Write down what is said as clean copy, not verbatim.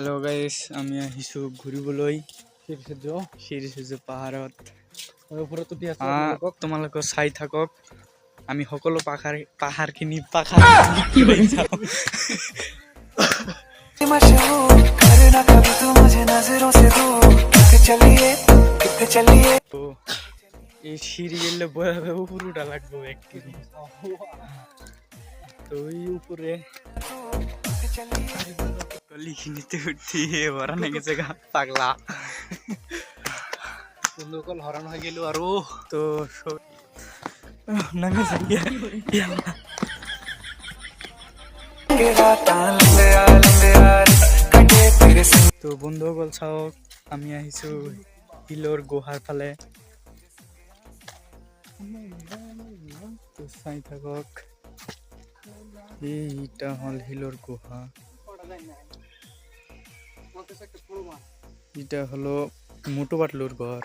Hello' গাইছ, আমি আহিছোঁ ঘূৰিবলৈ শ্ৰীসূৰ্য পাহাৰত। তোমালোকে চাই থাকক, আমি সকলো পাহাৰখিনি লৈ যাওঁ। এই সিঁড়ি গেলে বয়ে উপরে উঠা লাগবে একটি। তো ওই উপরে গলিখিনিতে উঠি ভরা নাকি জায়গা পাগলা বন্ধুসকল হরণ হয়ে গেল আর তো নামে তো বন্ধুসকল চাওক, আমি আহিছোঁ শিলৰ গুহাৰ ফালে। তো চাই থাকক, এইটা হল শিলৰ গুহা। এটা হলো মোটু পাতলুর ঘর।